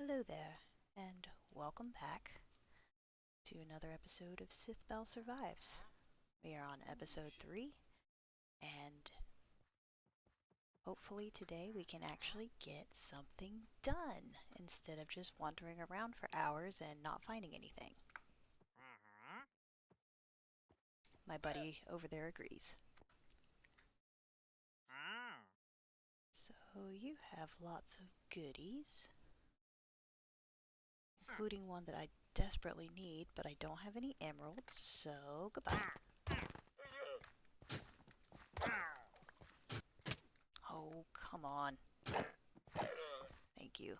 Hello there, and welcome back to another episode of Sithbelle Survives. We are on episode 3, and hopefully today we can actually get something done instead of just wandering around for hours and not finding anything. My buddy over there agrees. So you have lots of goodies, including one that I desperately need, but I don't have any emeralds, so goodbye. Oh, come on. Thank you.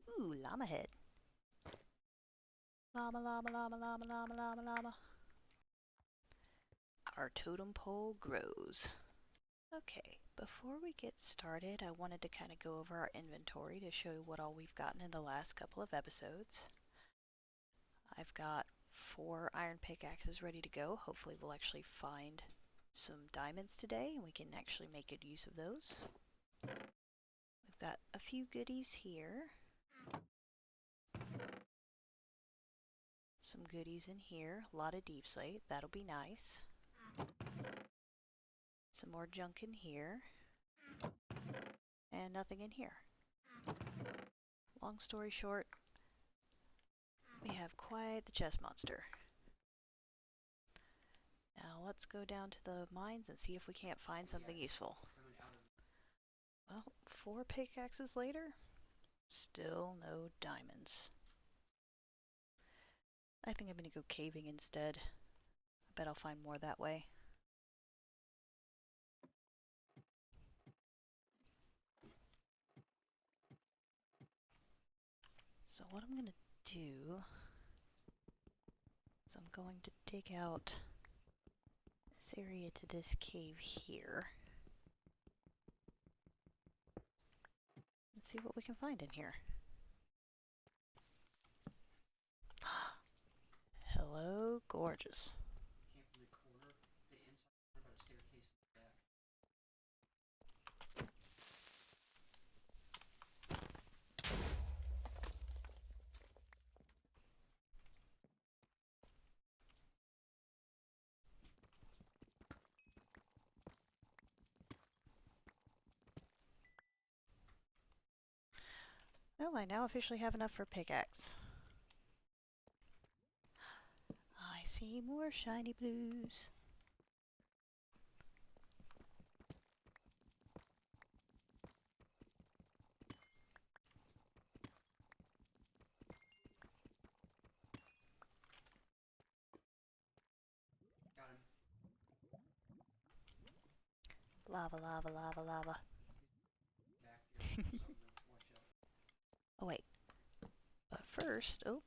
Ooh, llama head. Llama, llama, llama, llama, llama, llama, llama. Our totem pole grows. Okay, before we get started, I wanted to kind of go over our inventory to show you what all we've gotten in the last couple of episodes. I've got 4 iron pickaxes ready to go. Hopefully we'll actually find some diamonds today and we can actually make good use of those. We've got a few goodies here. Some goodies in here. A lot of deep slate. That'll be nice. Some more junk in here. And nothing in here. Long story short, we have quite the chest monster. Now let's go down to the mines and see if we can't find something useful. Well, 4 pickaxes later, still no diamonds. I think I'm gonna go caving instead. I bet I'll find more that way. So what I'm gonna do is I'm going to dig out this area to this cave here. Let's see what we can find in here. Hello, gorgeous. Well, I now officially have enough for a pickaxe. I see more shiny blues. Lava, lava, lava, lava. Oh wait. But first, oh.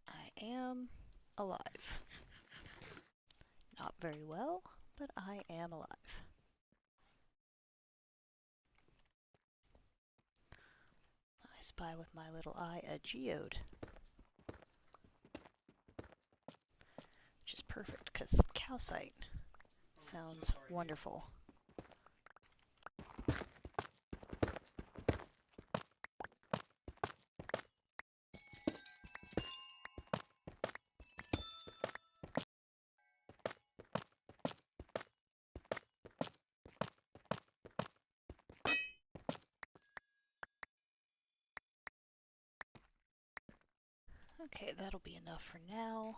I am alive. Not very well, but I am alive. I spy with my little eye a geode. Which is perfect, because calcite sounds wonderful. Okay, that'll be enough for now.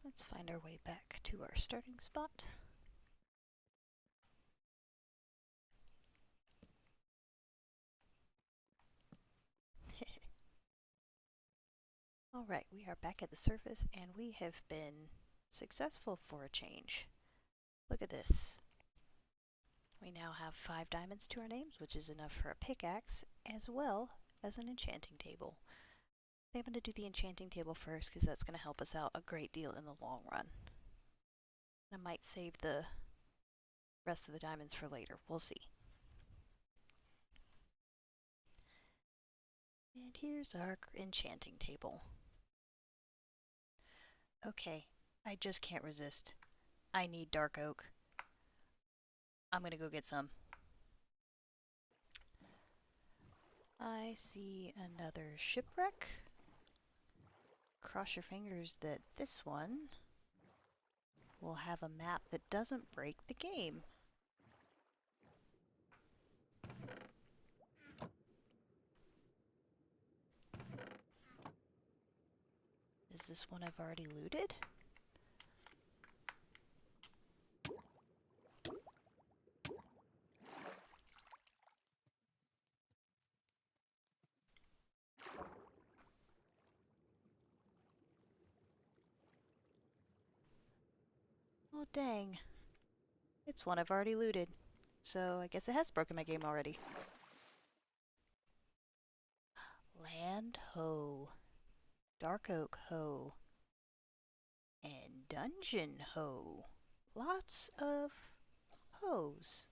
Let's find our way back to our starting spot. Alright, we are back at the surface and we have been successful for a change. Look at this. We now have 5 diamonds to our names, which is enough for a pickaxe as well as an enchanting table. I'm going to do the enchanting table first because that's going to help us out a great deal in the long run. I might save the rest of the diamonds for later. We'll see. And here's our enchanting table. Okay, I just can't resist. I need dark oak. I'm gonna go get some. I see another shipwreck. Cross your fingers that this one will have a map that doesn't break the game. Is this one I've already looted? Oh dang. It's one I've already looted. So I guess it has broken my game already. Land hoe. Dark oak hoe. And dungeon hoe. Lots of hoes.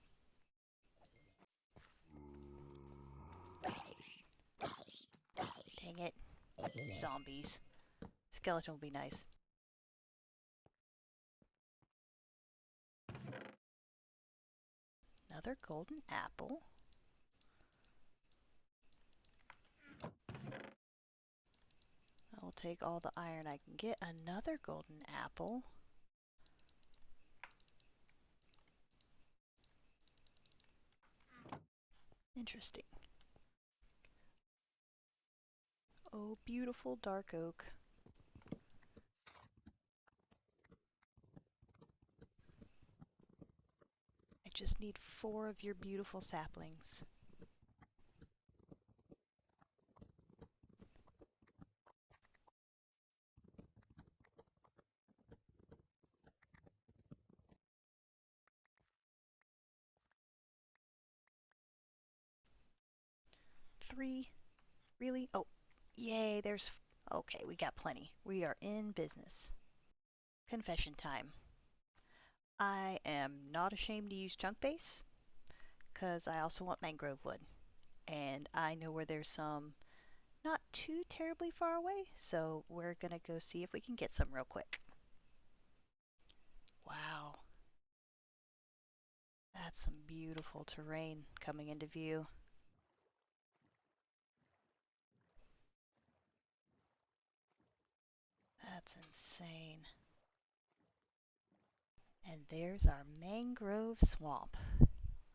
Dang it. Zombies. Skeleton will be nice. Another golden apple. I will take all the iron I can get. Another golden apple. Interesting. Oh, beautiful dark oak. I just need 4 of your beautiful saplings. Three? Really? Oh, yay, there's... Okay, we got plenty. We are in business. Confession time. I am not ashamed to use chunk base, because I also want mangrove wood. And I know where there's some not too terribly far away, so we're gonna go see if we can get some real quick. Wow. That's some beautiful terrain coming into view. That's insane. And there's our mangrove swamp.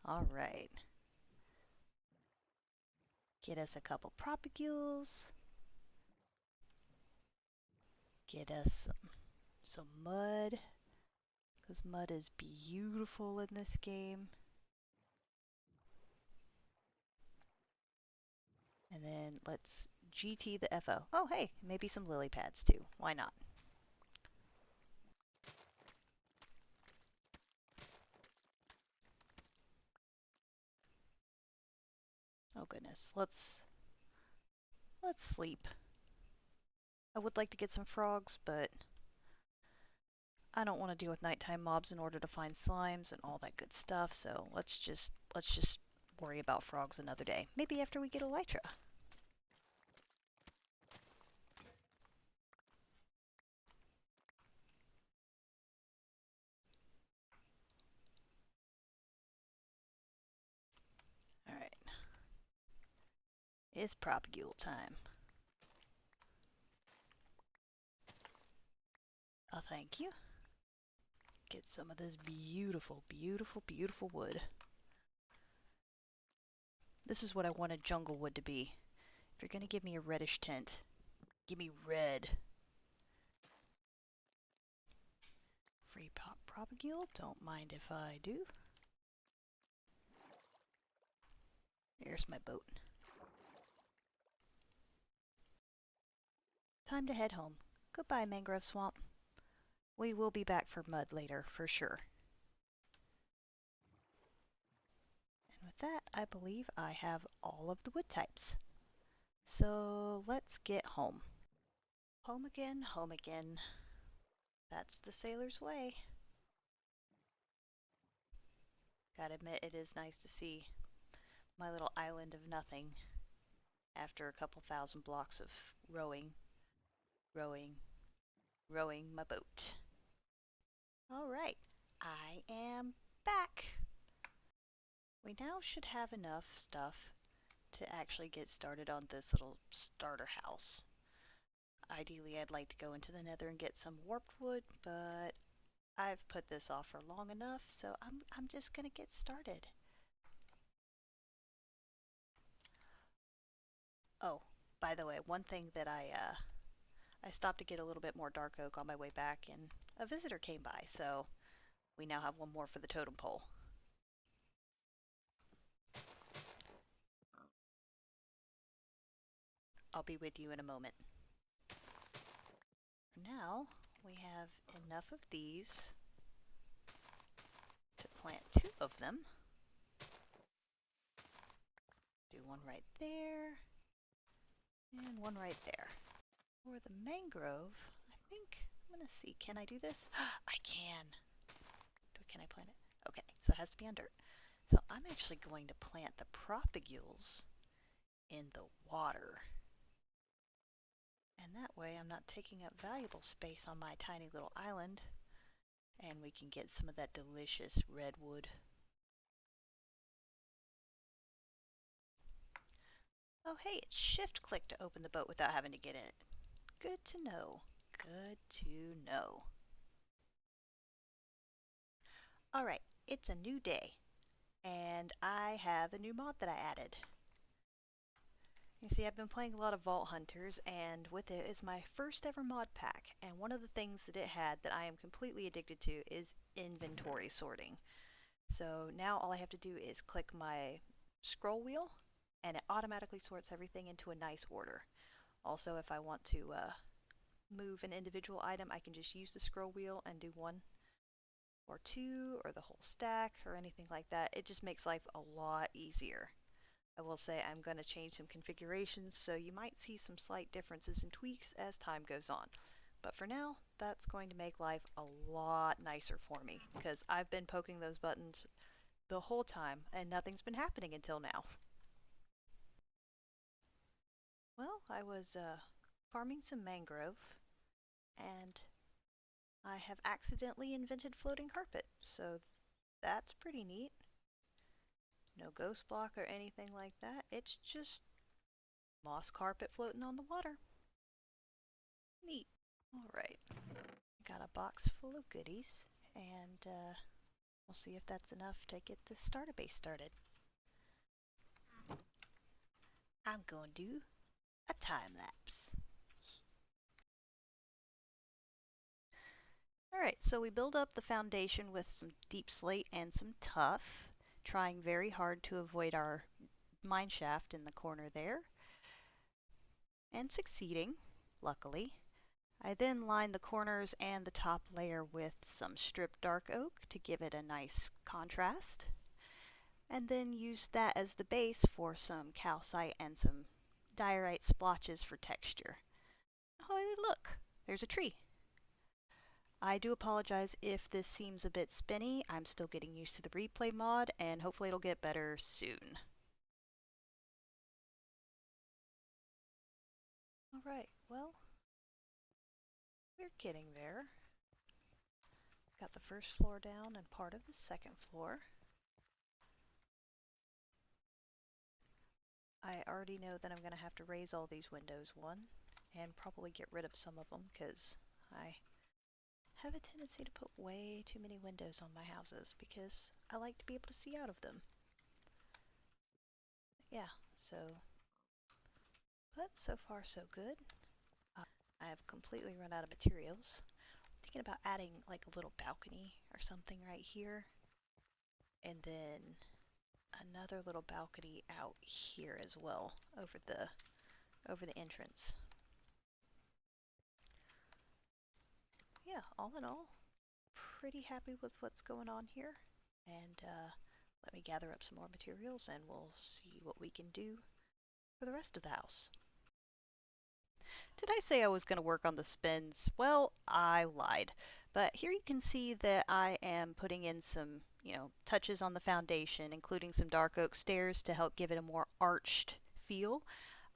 Alright. Get us a couple propagules. Get us some mud. Because mud is beautiful in this game. And then let's GT the FO. Oh hey, maybe some lily pads too. Why not? Oh goodness, let's sleep. I would like to get some frogs, but I don't want to deal with nighttime mobs in order to find slimes and all that good stuff, so let's just worry about frogs another day. Maybe after we get elytra. Alright. It's propagule time. Oh, thank you. Get some of this beautiful, beautiful, beautiful wood. This is what I wanted jungle wood to be. If you're gonna give me a reddish tint, give me red. Free pop propagule? Don't mind if I do. There's my boat. Time to head home. Goodbye, mangrove swamp. We will be back for mud later, for sure. And with that, I believe I have all of the wood types. So let's get home. Home again, home again. That's the sailor's way. Gotta admit, it is nice to see my little island of nothing after a couple thousand blocks of rowing, rowing, rowing my boat. Alright, I am back. We now should have enough stuff to actually get started on this little starter house. Ideally, I'd like to go into the nether and get some warped wood, but I've put this off for long enough, so I'm just gonna get started. Oh, by the way, one thing that I stopped to get a little bit more dark oak on my way back, and a visitor came by, so we now have one more for the totem pole. I'll be with you in a moment. For now, we have enough of these to plant 2 of them. Do one right there, and one right there. For the mangrove, I think I'm gonna see, can I do this? I can. Can I plant it? Okay, so it has to be on dirt. So I'm actually going to plant the propagules in the water. And that way I'm not taking up valuable space on my tiny little island, and we can get some of that delicious redwood. Oh hey, it's shift click to open the boat without having to get in it. Good to know. Good to know. Alright, it's a new day, and I have a new mod that I added. You see, I've been playing a lot of Vault Hunters, and with it is my first ever mod pack, and one of the things that it had that I am completely addicted to is inventory sorting. So now all I have to do is click my scroll wheel, and it automatically sorts everything into a nice order. Also, if I want to move an individual item, I can just use the scroll wheel and do 1 or 2 or the whole stack or anything like that. It just makes life a lot easier. I will say I'm going to change some configurations, so you might see some slight differences and tweaks as time goes on. But for now, that's going to make life a lot nicer for me, because I've been poking those buttons the whole time, and nothing's been happening until now. Well, I was farming some mangrove, and I have accidentally invented floating carpet, so that's pretty neat. No ghost block or anything like that. It's just moss carpet floating on the water. Neat. Alright. Got a box full of goodies, and we'll see if that's enough to get the starter base started. I'm going to do a time lapse. Alright, so we build up the foundation with some deep slate and some tuff, trying very hard to avoid our mine shaft in the corner there, and succeeding, luckily. I then line the corners and the top layer with some stripped dark oak to give it a nice contrast, and then use that as the base for some calcite and some diorite splotches for texture. Oh, look! There's a tree. I do apologize if this seems a bit spinny. I'm still getting used to the replay mod, and hopefully it'll get better soon. Alright, well, we're getting there. Got the first floor down and part of the second floor. I already know that I'm going to have to raise all these windows 1, and probably get rid of some of them, because I have a tendency to put way too many windows on my houses, because I like to be able to see out of them. Yeah, but so far so good. I have completely run out of materials. I'm thinking about adding like a little balcony or something right here, and then another little balcony out here as well, over the entrance. Yeah, all in all, pretty happy with what's going on here. And let me gather up some more materials and we'll see what we can do for the rest of the house. Did I say I was going to work on the spins? Well, I lied. But here you can see that I am putting in some, touches on the foundation, including some dark oak stairs to help give it a more arched feel.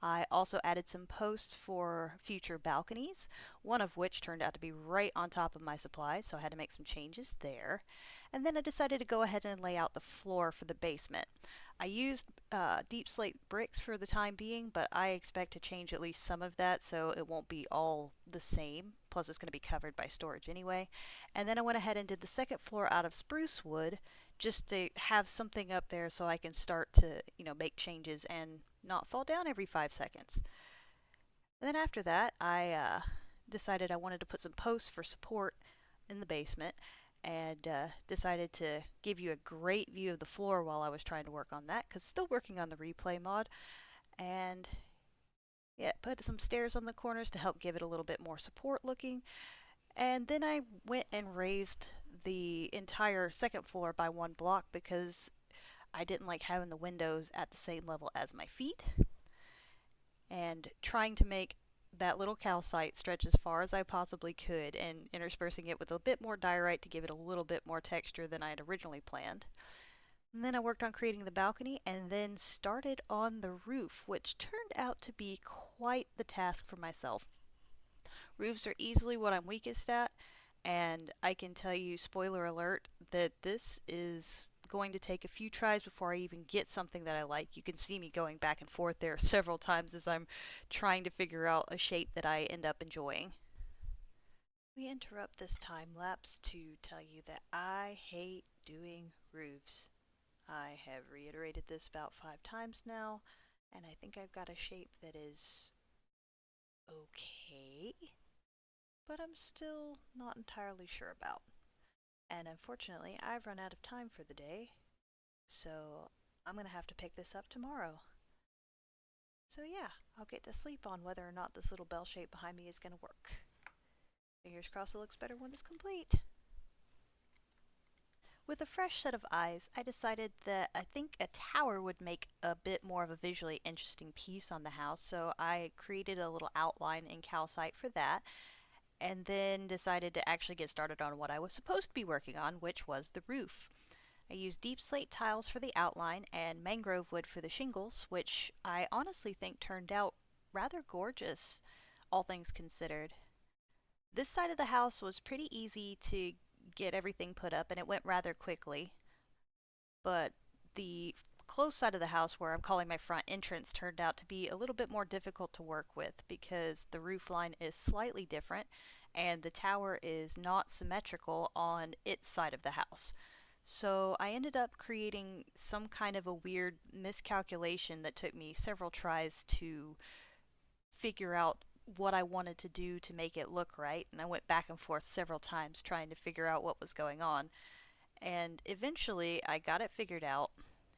I also added some posts for future balconies, one of which turned out to be right on top of my supplies, so I had to make some changes there. And then I decided to go ahead and lay out the floor for the basement. I used deep slate bricks for the time being, but I expect to change at least some of that so it won't be all the same. Plus, it's going to be covered by storage anyway. And then I went ahead and did the second floor out of spruce wood just to have something up there so I can start to, make changes and not fall down every 5 seconds. And then after that, I decided I wanted to put some posts for support in the basement and decided to give you a great view of the floor while I was trying to work on that because still working on the replay mod. And yeah, put some stairs on the corners to help give it a little bit more support looking. And then I went and raised the entire second floor by one block because I didn't like having the windows at the same level as my feet. And trying to make that little calcite stretch as far as I possibly could and interspersing it with a bit more diorite to give it a little bit more texture than I had originally planned. And then I worked on creating the balcony and then started on the roof, which turned out to be quite the task for myself. Roofs are easily what I'm weakest at, and I can tell you, spoiler alert, that this is going to take a few tries before I even get something that I like. You can see me going back and forth there several times as I'm trying to figure out a shape that I end up enjoying. We interrupt this time lapse to tell you that I hate doing roofs. I have reiterated this about 5 times now, and I think I've got a shape that is okay, but I'm still not entirely sure about. And unfortunately, I've run out of time for the day, so I'm going to have to pick this up tomorrow. So yeah, I'll get to sleep on whether or not this little bell shape behind me is going to work. Fingers crossed it looks better when it's complete. With a fresh set of eyes, I decided that I think a tower would make a bit more of a visually interesting piece on the house, so I created a little outline in calcite for that, and then decided to actually get started on what I was supposed to be working on, which was the roof. I used deep slate tiles for the outline and mangrove wood for the shingles, which I honestly think turned out rather gorgeous, all things considered. This side of the house was pretty easy to get everything put up, and it went rather quickly. But the close side of the house, where I'm calling my front entrance, turned out to be a little bit more difficult to work with because the roof line is slightly different and the tower is not symmetrical on its side of the house. So I ended up creating some kind of a weird miscalculation that took me several tries to figure out what I wanted to do to make it look right, and I went back and forth several times trying to figure out what was going on. And eventually I got it figured out,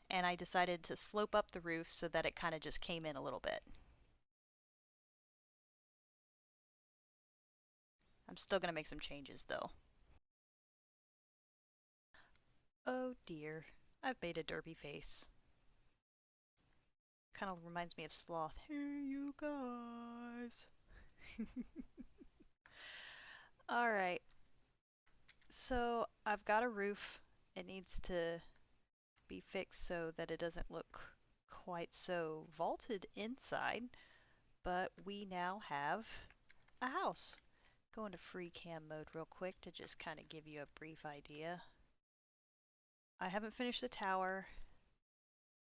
and I decided to slope up the roof so that it kind of just came in a little bit. I'm still going to make some changes though. Oh dear, I've made a derpy face. Kind of reminds me of Sloth. Hey, you guys. Alright, so I've got a roof. It needs to be fixed so that it doesn't look quite so vaulted inside, but we now have a house. Go into free cam mode real quick to just kind of give you a brief idea. I haven't finished the tower.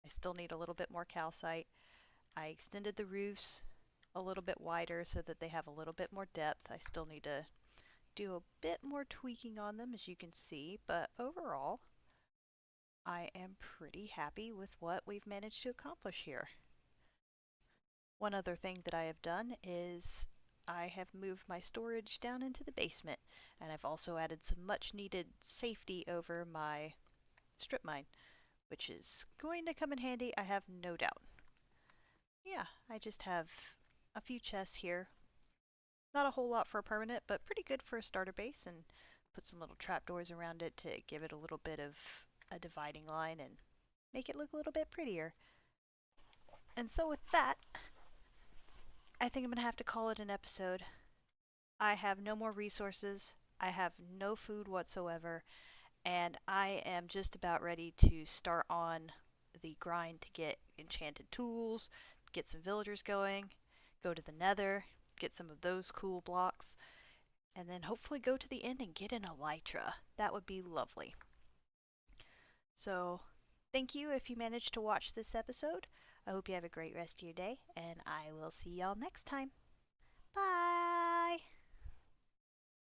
I still need a little bit more calcite. I extended the roofs a little bit wider so that they have a little bit more depth. I still need to do a bit more tweaking on them, as you can see, but overall I am pretty happy with what we've managed to accomplish here. One other thing that I have done is I have moved my storage down into the basement, and I've also added some much needed safety over my strip mine, which is going to come in handy, I have no doubt. Yeah, I just have a few chests here. Not a whole lot for a permanent, but pretty good for a starter base, and put some little trapdoors around it to give it a little bit of a dividing line and make it look a little bit prettier. And so with that, I think I'm going to have to call it an episode. I have no more resources. I have no food whatsoever. And I am just about ready to start on the grind to get enchanted tools, get some villagers going, go to the nether, get some of those cool blocks, and then hopefully go to the inn and get an elytra. That would be lovely. So, thank you if you managed to watch this episode. I hope you have a great rest of your day, and I will see y'all next time. Bye!